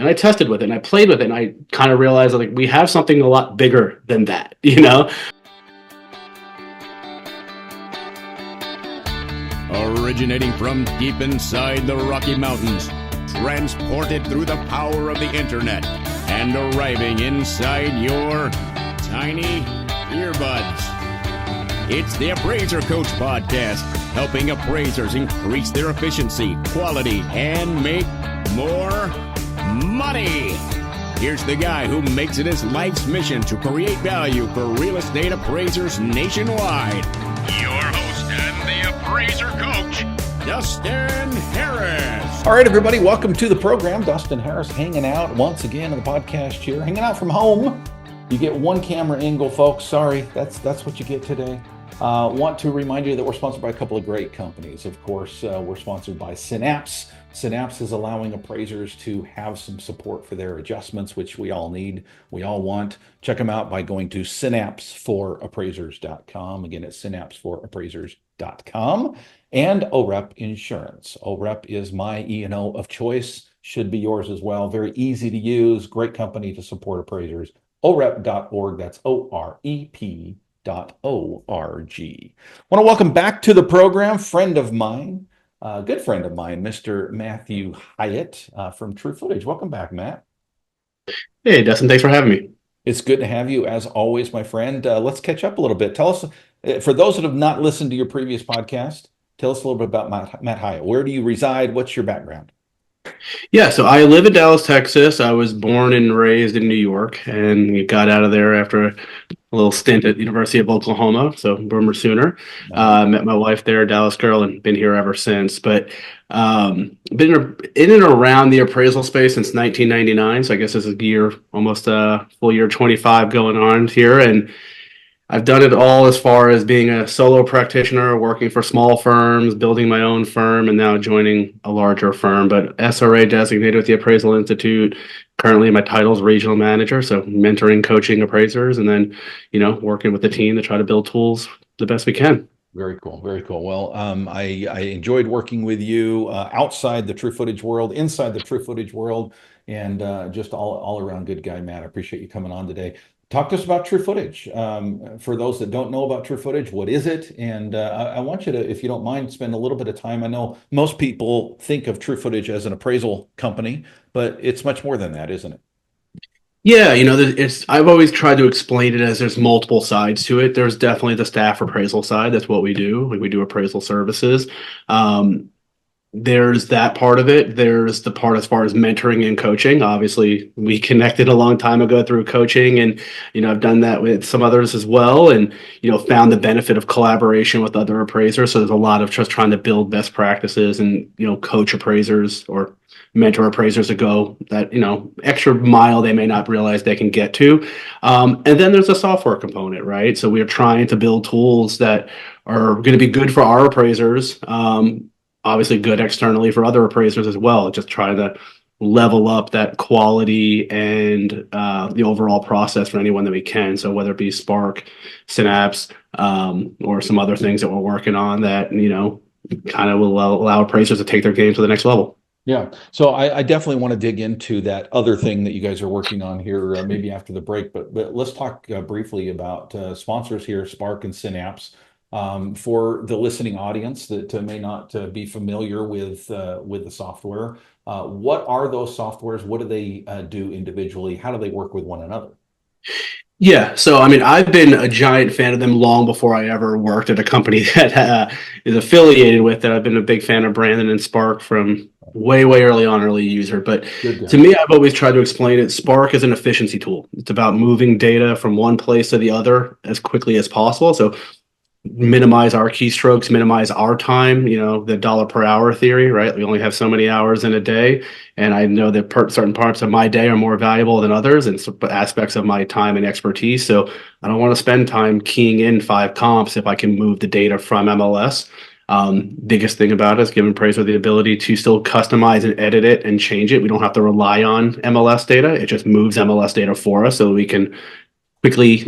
and I tested with it and I played with it and I kind of realized like we have something a lot bigger than that, you know? Originating from deep inside the Rocky Mountains, transported through the power of the internet, and arriving inside your tiny earbuds. It's the Appraiser Coach Podcast, helping appraisers increase their efficiency, quality, and make more money. Here's the guy who makes it his life's mission to create value for real estate appraisers nationwide. Your host and the Appraiser Coach, Dustin Harris. All right, everybody, welcome to the program. Dustin Harris hanging out once again on the podcast chair, hanging out from home. You get one camera angle, folks. Sorry, that's what you get today. Want to remind you that we're sponsored by a couple of great companies. Of course, we're sponsored by Synapse. Synapse is allowing appraisers to have some support for their adjustments, which we all need, we all want. Check them out by going to synapseforappraisers.com. Again, it's synapseforappraisers.com. And OREP Insurance. OREP is my E&O of choice, should be yours as well. Very easy to use, great company to support appraisers. OREP.org, that's OREP.org. Want to welcome back to the program, friend of mine, good friend of mine, Mr. Matthew Hyatt from True Footage. Welcome back, Matt. Hey, Dustin, thanks for having me. It's good to have you as always, my friend. Let's catch up a little bit. Tell us, for those that have not listened to your previous podcast, tell us a little bit about Matt Hyatt. Where do you reside? What's your background? Yeah, so I live in Dallas, Texas. I was born and raised in New York and got out of there after a little stint at the University of Oklahoma, so Boomer Sooner. Met my wife there, Dallas girl, and been here ever since. But been in and around the appraisal space since 1999, so I guess this is almost a full year 25 going on here. And I've done it all as far as being a solo practitioner, working for small firms, building my own firm, and now joining a larger firm. But SRA designated with the Appraisal Institute. Currently, my title is regional manager, so mentoring, coaching appraisers, and then, working with the team to try to build tools the best we can. Very cool. Very cool. Well, I enjoyed working with you outside the True Footage world, inside the True Footage world, and just all around good guy, Matt. I appreciate you coming on today. Talk to us about True Footage. For those that don't know about True Footage, what is it? And I want you to, if you don't mind, spend a little bit of time. I know most people think of True Footage as an appraisal company, but it's much more than that, isn't it? Yeah, I've always tried to explain it as there's multiple sides to it. There's definitely the staff appraisal side. That's what we do. We do appraisal services. There's that part of it. There's the part as far as mentoring and coaching. Obviously, we connected a long time ago through coaching, and I've done that with some others as well, and found the benefit of collaboration with other appraisers. So there's a lot of just trying to build best practices and coach appraisers or mentor appraisers to go that extra mile they may not realize they can get to. And then there's a software component, right? So we are trying to build tools that are going to be good for our appraisers. Obviously good externally for other appraisers as well, just trying to level up that quality and the overall process for anyone that we can. So whether it be Spark, Synapse, or some other things that we're working on that, kind of will allow appraisers to take their game to the next level. Yeah. So I definitely want to dig into that other thing that you guys are working on here, maybe after the break, but let's talk briefly about sponsors here, Spark and Synapse. For the listening audience that may not be familiar with the software, what are those softwares? What do they do individually? How do they work with one another? Yeah, so I've been a giant fan of them long before I ever worked at a company that is affiliated with it. I've been a big fan of Brandon and Spark from way early user. But to me, I've always tried to explain it. Spark is an efficiency tool. It's about moving data from one place to the other as quickly as possible. So minimize our keystrokes, minimize our time, the dollar per hour theory, right? We only have so many hours in a day. And I know that certain parts of my day are more valuable than others and aspects of my time and expertise. So I don't want to spend time keying in 5 comps if I can move the data from MLS. Biggest thing about it is giving appraiser the ability to still customize and edit it and change it. We don't have to rely on MLS data. It just moves MLS data for us so we can quickly,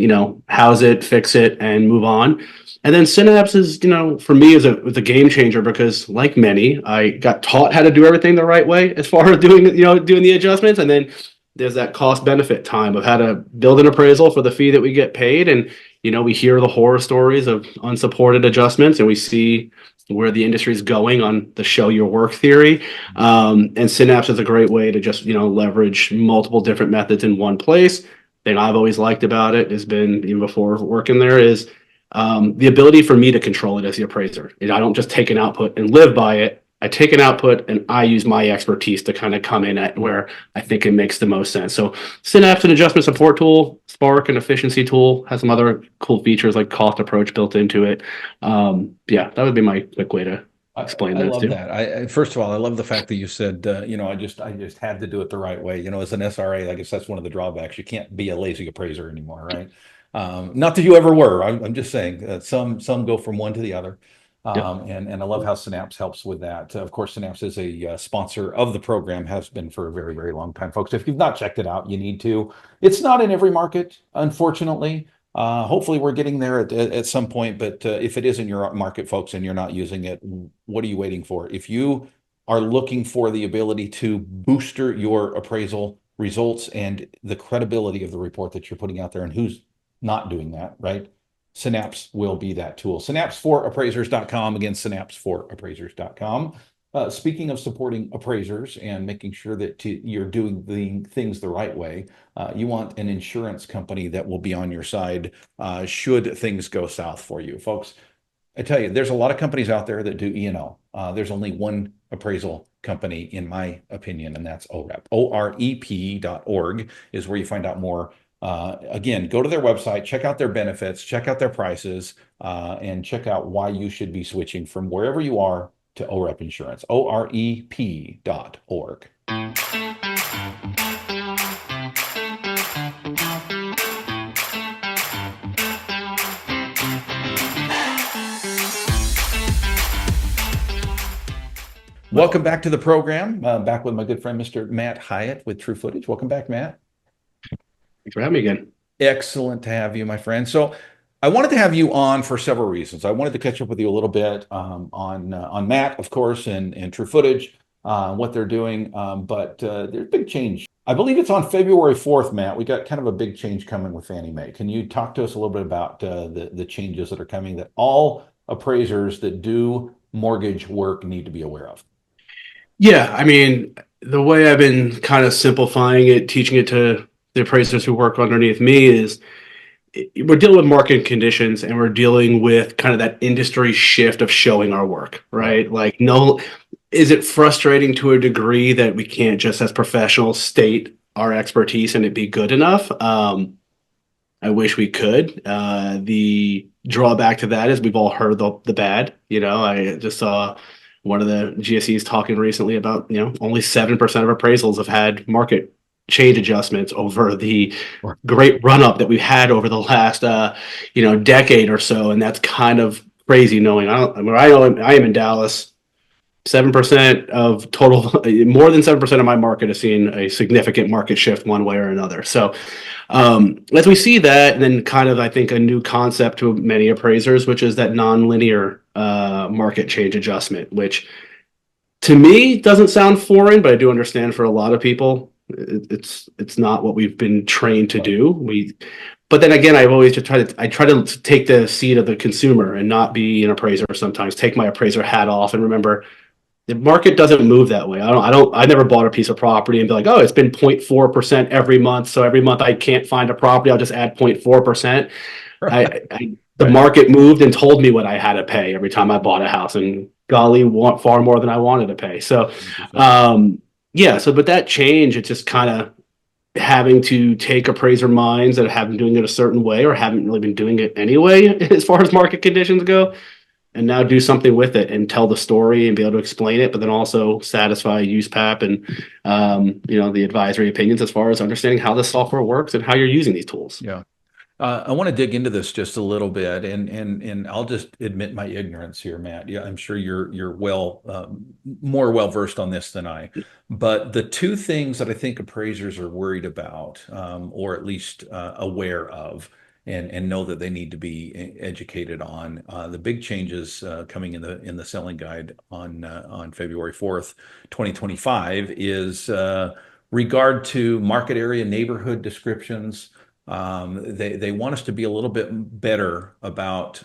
house it, fix it, and move on. And then Synapse is, for me is a game changer because like many, I got taught how to do everything the right way as far as doing the adjustments. And then there's that cost benefit time of how to build an appraisal for the fee that we get paid. And, we hear the horror stories of unsupported adjustments and we see where the industry is going on the show your work theory. And Synapse is a great way to just, leverage multiple different methods in one place. Thing I've always liked about it has been, even before working there, is the ability for me to control it as the appraiser. I don't just take an output and live by it. I take an output and I use my expertise to kind of come in at where I think it makes the most sense. So Synapse, an adjustment support tool, Spark, an efficiency tool, has some other cool features like cost approach built into it. Yeah, that would be my quick way to explain I that love too. that. First of all, I love the fact that you said, I just had to do it the right way. As an SRA, I guess that's one of the drawbacks. You can't be a lazy appraiser anymore, right? Not that you ever were. I'm just saying some go from one to the other. And I love how Synapse helps with that. Of course, Synapse is a sponsor of the program, has been for a very, very long time, folks. If you've not checked it out, you need to. It's not in every market, unfortunately. Hopefully we're getting there at some point, but if it is in your market, folks, and you're not using it, what are you waiting for? If you are looking for the ability to booster your appraisal results and the credibility of the report that you're putting out there, and who's not doing that, right? Synapse will be that tool. Synapse4appraisers.com. Again, Synapse4appraisers.com. Speaking of supporting appraisers and making sure that you're doing the things the right way, you want an insurance company that will be on your side should things go south for you. Folks, I tell you, there's a lot of companies out there that do E&O. There's only one appraisal company, in my opinion, and that's OREP. OREP.org is where you find out more. Again, go to their website, check out their benefits, check out their prices, and check out why you should be switching from wherever you are to OREP Insurance, OREP.org. Welcome back to the program. Back with my good friend, Mr. Matt Hyatt with True Footage. Welcome back, Matt. Thanks for having me again. Excellent to have you, my friend. So I wanted to have you on for several reasons. I wanted to catch up with you a little bit on Matt, of course, and True Footage, what they're doing. But there's a big change. I believe it's on February 4th, Matt. We got kind of a big change coming with Fannie Mae. Can you talk to us a little bit about the changes that are coming that all appraisers that do mortgage work need to be aware of? Yeah, I mean, the way I've been kind of simplifying it, teaching it to the appraisers who work underneath me is we're dealing with market conditions and we're dealing with kind of that industry shift of showing our work, right? Like, no, is it frustrating to a degree that we can't just as professionals state our expertise and it be good enough? I wish we could. The drawback to that is we've all heard the bad. I just saw one of the GSEs talking recently about, only 7% of appraisals have had market change adjustments over the great run up that we've had over the last, decade or so. And that's kind of crazy knowing I am in Dallas. 7% of total, more than 7% of my market has seen a significant market shift one way or another. So as we see that, and then kind of, I think, a new concept to many appraisers, which is that nonlinear market change adjustment, which to me doesn't sound foreign, but I do understand for a lot of people, it's not what we've been trained to do. But then again, I've always try to take the seat of the consumer and not be an appraiser. Sometimes take my appraiser hat off and remember, the market doesn't move that way. I never bought a piece of property and be like, oh, it's been 0.4% every month. So every month I can't find a property, I'll just add 0.4%. The market moved and told me what I had to pay every time I bought a house, and golly, far more than I wanted to pay. So, but that change, it's just kind of having to take appraiser minds that have been doing it a certain way or haven't really been doing it anyway, as far as market conditions go, and now do something with it and tell the story and be able to explain it, but then also satisfy USPAP and the advisory opinions as far as understanding how the software works and how you're using these tools. Yeah. I want to dig into this just a little bit, and I'll just admit my ignorance here, Matt. Yeah, I'm sure you're more well versed on this than I. But the two things that I think appraisers are worried about, or at least aware of, and know that they need to be educated on, the big changes coming in the selling guide on February 4th, 2025, is regard to market area neighborhood descriptions. They want us to be a little bit better about,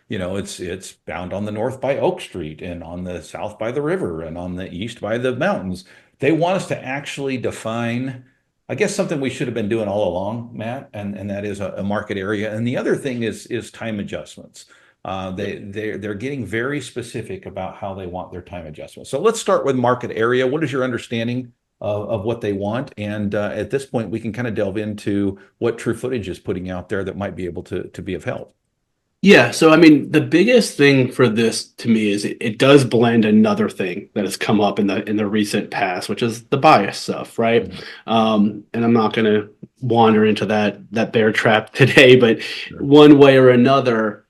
it's bound on the north by Oak Street and on the south by the river and on the east by the mountains. They want us to actually define, I guess, something we should have been doing all along, Matt, and that is a market area. And the other thing is time adjustments. They're getting very specific about how they want their time adjustments. So let's start with market area. What is your understanding of what they want? And at this point, we can kind of delve into what True Footage is putting out there that might be able to be of help. Yeah, so I mean, the biggest thing for this to me is it does blend another thing that has come up in the recent past, which is the bias stuff, right? And I'm not going to wander into that bear trap today, but one way or another,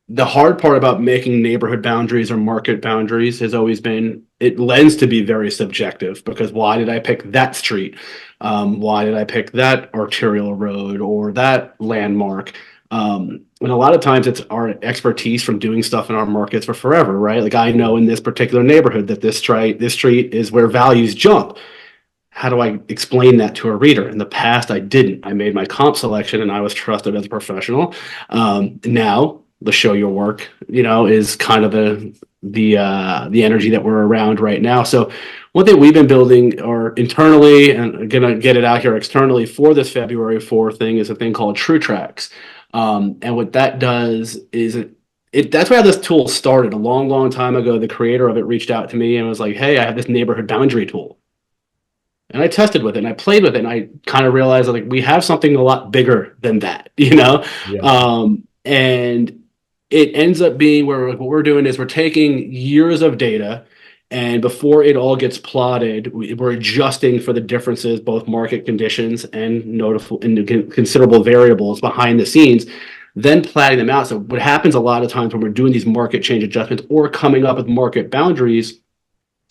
the hard part about making neighborhood boundaries or market boundaries has always been it lends to be very subjective, because why did I pick that street? Why did I pick that arterial road or that landmark? And a lot of times it's our expertise from doing stuff in our markets for forever, right? Like, I know in this particular neighborhood that this street is where values jump. How do I explain that to a reader? In the past, I didn't. I made my comp selection and I was trusted as a professional. Now the show your work, is kind of the energy that we're around right now. So one thing we've been building or internally, and I'm gonna get it out here externally for this February 4th thing, is a thing called True Tracts. And what that does is that's why this tool started a long, long time ago. The creator of it reached out to me and was like, "Hey, I have this neighborhood boundary tool." And I tested with it and I played with it and I kind of realized, like, we have something a lot bigger than that, Yeah. And it ends up being where what we're doing is we're taking years of data, and before it all gets plotted, we're adjusting for the differences, both market conditions and notable and considerable variables behind the scenes, then platting them out. So what happens a lot of times when we're doing these market change adjustments or coming up with market boundaries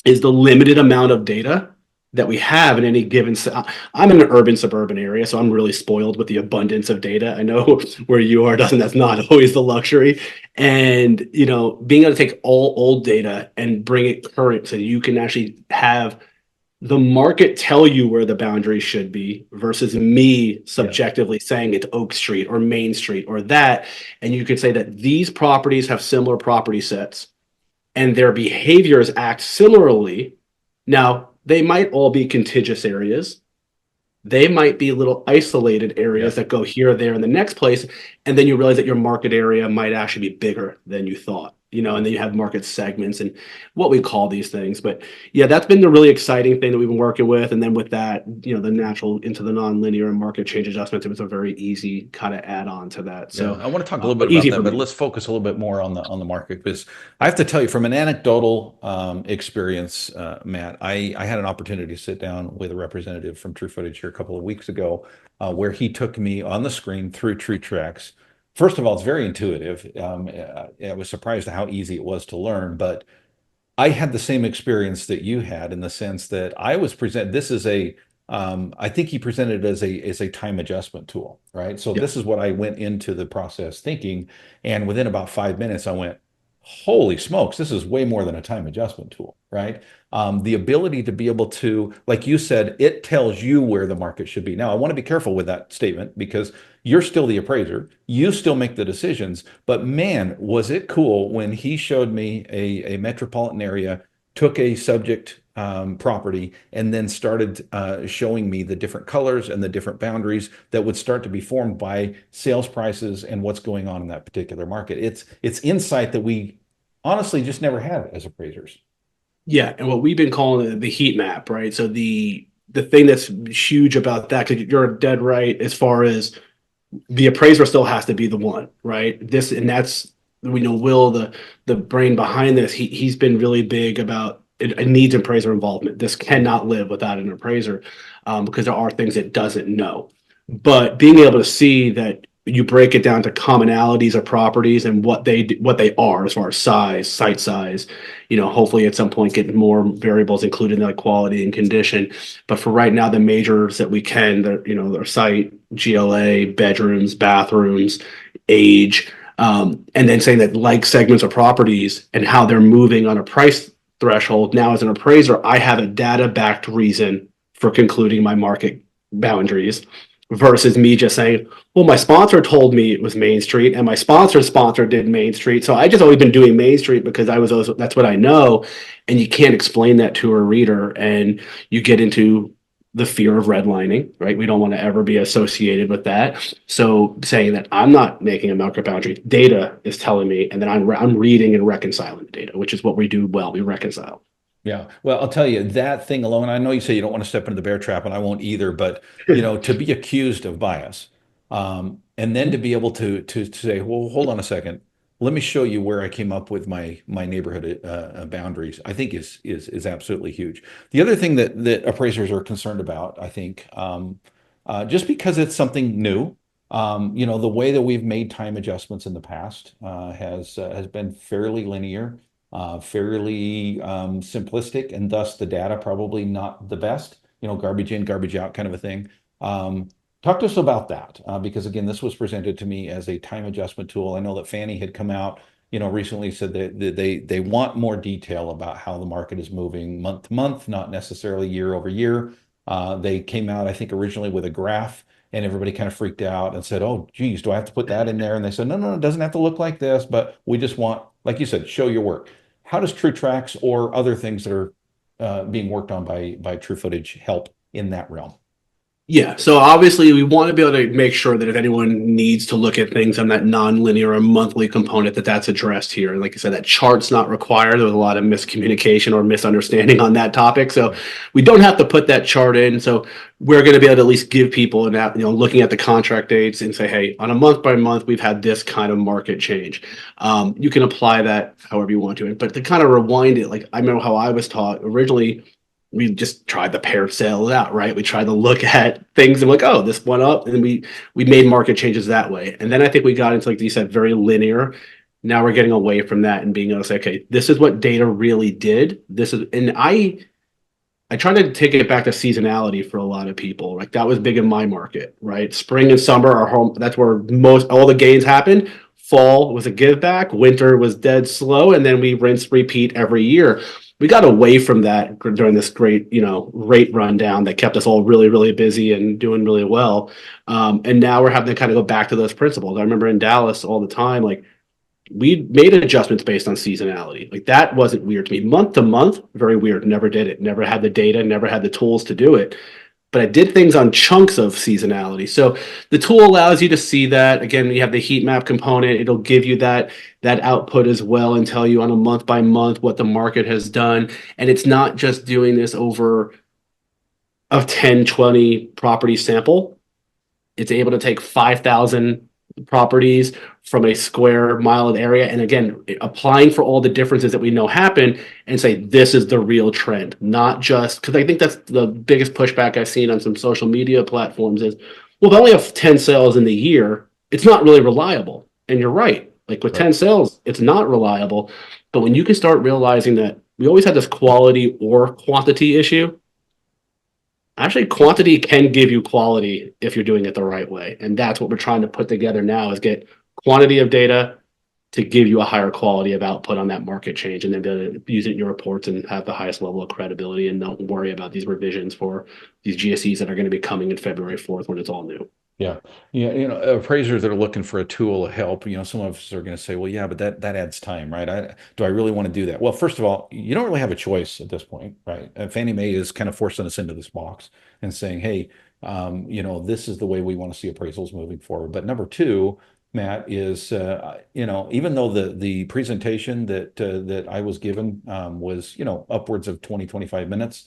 is the limited amount of data that we have in any given. I'm in an urban suburban area, so I'm really spoiled with the abundance of data. I know where you are, doesn't that's not always the luxury. And being able to take all old data and bring it current, so you can actually have the market tell you where the boundary should be versus me subjectively saying it's Oak Street or Main Street or that. And you could say that these properties have similar property sets and their behaviors act similarly. Now, they might all be contiguous areas. They might be little isolated areas that go here, there, and the next place. And then you realize that your market area might actually be bigger than you thought, and then you have market segments and what we call these things. But yeah, that's been the really exciting thing that we've been working with. And then with that, the natural into the nonlinear and market change adjustments, it was a very easy kind of add on to that. So I want to talk a little bit about that, but let's focus a little bit more on the market, because I have to tell you from an anecdotal experience, Matt, I had an opportunity to sit down with a representative from True Footage here a couple of weeks ago, where he took me on the screen through True Tracts. First of all, it's very intuitive. I was surprised at how easy it was to learn, but I had the same experience that you had, in the sense that I was presented. This is I think he presented it as a time adjustment tool, right? So this is what I went into the process thinking, and within about 5 minutes, I went, "Holy smokes, this is way more than a time adjustment tool," right? The ability to be able to, like you said, it tells you where the market should be. Now, I want to be careful with that statement, because you're still the appraiser. You still make the decisions. But man, was it cool when he showed me a metropolitan area, took a subject property, and then started showing me the different colors and the different boundaries that would start to be formed by sales prices and what's going on in that particular market. It's insight that we honestly just never had as appraisers. Yeah, and what we've been calling the heat map, right? So the thing that's huge about that, because you're dead right, as far as the appraiser still has to be the one, right? That's Will, the brain behind this. He's been really big about it needs appraiser involvement. This cannot live without an appraiser, because there are things it doesn't know. But being able to see that you break it down to commonalities of properties and what they are as far as size, site size. Hopefully at some point get more variables included in like quality and condition. But for right now, the majors that we can, their site, GLA, bedrooms, bathrooms, age, and then saying that like segments of properties and how they're moving on a price threshold. Now, as an appraiser, I have a data backed reason for concluding my market boundaries versus me just saying, well, my sponsor told me it was Main Street and my sponsor's sponsor did Main Street. So I just always been doing Main Street because that's what I know. And you can't explain that to a reader, and you get into the fear of redlining, right? We don't want to ever be associated with that. So saying that I'm not making a market boundary, data is telling me, and then I'm reading and reconciling the data, which is what we do well. We reconcile. Yeah. Well, I'll tell you that thing alone. I know you say you don't want to step into the bear trap, and I won't either. But to be accused of bias, and then to be able to say, well, hold on a second, let me show you where I came up with my neighborhood boundaries. I think is absolutely huge. The other thing that appraisers are concerned about, I think, just because it's something new, the way that we've made time adjustments in the past has been fairly linear, fairly simplistic, and thus the data probably not the best, garbage in, garbage out kind of a thing. Talk to us about that, because again, this was presented to me as a time adjustment tool. I know that Fannie had come out, recently said that they want more detail about how the market is moving month to month, not necessarily year over year. They came out, I think, originally with a graph, and everybody kind of freaked out and said, "Oh, geez, do I have to put that in there?" And they said, "No, it doesn't have to look like this, but we just want, like you said, show your work." How does True Tracks or other things that are being worked on by True Footage help in that realm? Yeah, so obviously we want to be able to make sure that if anyone needs to look at things on that non-linear or monthly component, that's addressed here. And like I said, that chart's not required. There was a lot of miscommunication or misunderstanding on that topic. So we don't have to put that chart in. So we're going to be able to at least give people looking at the contract dates and say, hey, on a month by month, we've had this kind of market change. You can apply that however you want to. But to kind of rewind it, like I remember how I was taught originally, we just tried to pair sales out, right? We tried to look at things and like, oh, this went up, and we made market changes that way. And then I think we got into, like you said, very linear. Now we're getting away from that and being able to say, okay, this is what data really did. And I try to take it back to seasonality for a lot of people. Like that was big in my market, right? Spring and summer are home. That's where most all the gains happened. Fall was a give back. Winter was dead slow, and then we rinse repeat every year. We got away from that during this great, rate rundown that kept us all really, really busy and doing really well. And now we're having to kind of go back to those principles. I remember in Dallas all the time, like we made adjustments based on seasonality. Like that wasn't weird to me. Month to month, very weird. Never did it. Never had the data, never had the tools to do it. But I did things on chunks of seasonality. So the tool allows you to see that. Again, you have the heat map component. It'll give you that output as well and tell you on a month by month what the market has done. And it's not just doing this over a 10, 20 property sample. It's able to take 5,000 properties from a square mile of area. And again, applying for all the differences that we know happen and say, this is the real trend, not just because I think that's the biggest pushback I've seen on some social media platforms is, well, if I only have 10 sales in the year, it's not really reliable. And you're right. Like with 10 sales, it's not reliable. But when you can start realizing that we always had this quality or quantity issue, actually quantity can give you quality if you're doing it the right way. And that's what we're trying to put together now is get quantity of data to give you a higher quality of output on that market change, and then be able to use it in your reports and have the highest level of credibility and don't worry about these revisions for these GSEs that are going to be coming in February 4th when it's all new. Yeah. Yeah. Appraisers that are looking for a tool to help, some of us are going to say, well, yeah, but that adds time, right? Do I really want to do that? Well, first of all, you don't really have a choice at this point, right? Fannie Mae is kind of forcing us into this box and saying, hey, this is the way we want to see appraisals moving forward. But number two, Matt, is even though the presentation that I was given was upwards of 20-25 minutes,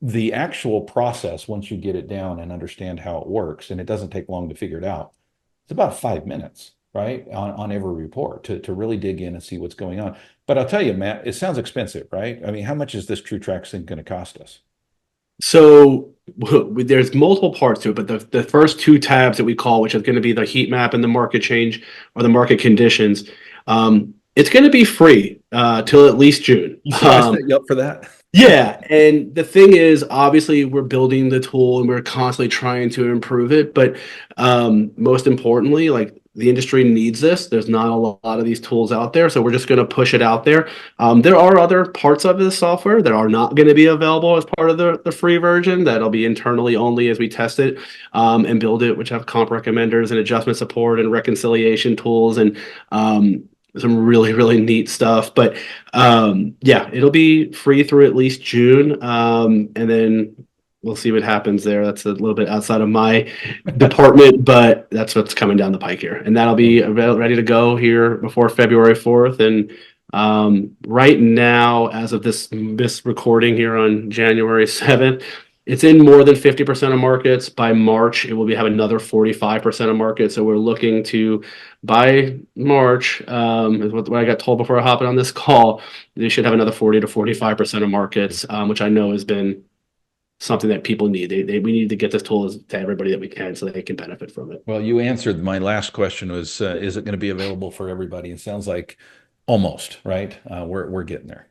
the actual process, once you get it down and understand how it works, and it doesn't take long to figure it out, it's about 5 minutes, right, on every report to really dig in and see what's going on. But I'll tell you, Matt, it sounds expensive, right? I mean, how much is this True Tracks thing going to cost us? So there's multiple parts to it, but the first two tabs that we call, which is going to be the heat map and the market change or the market conditions, it's going to be free till at least June. So I set you up for that. Yeah, and the thing is, obviously, we're building the tool and we're constantly trying to improve it. But most importantly, like the industry needs this. There's not a lot of these tools out there, so we're just going to push it out there. There are other parts of the software that are not going to be available as part of the free version. That'll be internally only as we test it and build it, which have comp recommenders and adjustment support and reconciliation tools and some really, really neat stuff. But yeah, it'll be free through at least June. And then we'll see what happens there. That's a little bit outside of my department, but that's what's coming down the pike here. And that'll be ready to go here before February 4th. And right now, as of this recording here on January 7th, it's in more than 50% of markets. By March, it will have another 45% of markets. So we're looking to, by March, is what I got told before hopping on this call, they should have another 40 to 45% of markets, which I know has been something that people need. We need to get this tool to everybody that we can so they can benefit from it. Well, you answered my last question was, is it going to be available for everybody? It sounds like almost, right? We're getting there.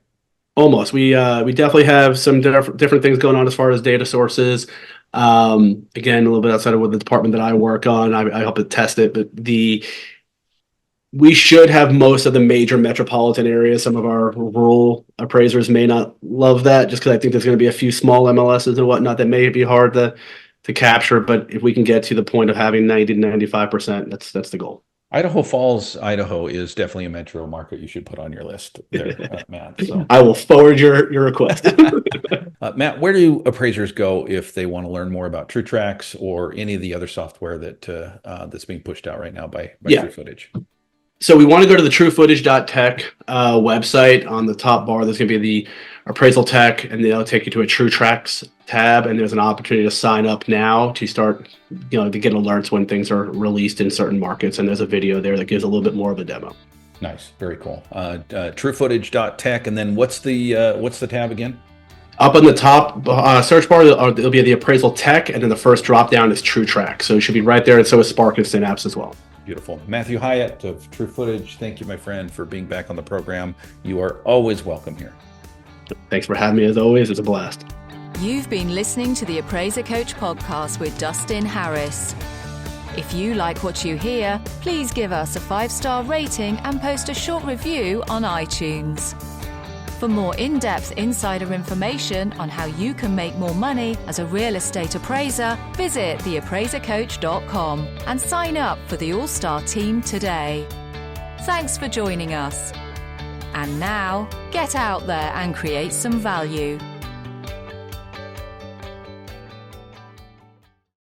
Almost. We definitely have some different things going on as far as data sources. Again, a little bit outside of what the department that I work on. I help it test it, but we should have most of the major metropolitan areas. Some of our rural appraisers may not love that just because I think there's going to be a few small MLSs and whatnot that may be hard to capture. But if we can get to the point of having 90 to 95%, that's the goal. Idaho Falls, Idaho is definitely a metro market you should put on your list there, Matt. So. I will forward your request. Matt, where do appraisers go if they want to learn more about True Tracts or any of the other software that's being pushed out right now by True Footage? So we want to go to the truefootage.tech website. On the top bar, there's going to be the appraisal tech, and they'll take you to a True Tracts tab, and there's an opportunity to sign up now to start, to get alerts when things are released in certain markets. And there's a video there that gives a little bit more of a demo. Nice, very cool. Truefootage.tech, and then what's the tab again? Up on the top search bar, there'll be the appraisal tech, and then the first drop down is True Tracts. So it should be right there, and so is Spark and Synapse as well. Beautiful. Matthew Hyatt of True Footage, thank you, my friend, for being back on the program. You are always welcome here. Thanks for having me, as always. It's a blast. You've been listening to the Appraiser Coach podcast with Dustin Harris. If you like what you hear, please give us a 5-star rating and post a short review on iTunes. For more in-depth insider information on how you can make more money as a real estate appraiser, visit theappraisercoach.com and sign up for the All-Star team today. Thanks for joining us. And now, get out there and create some value.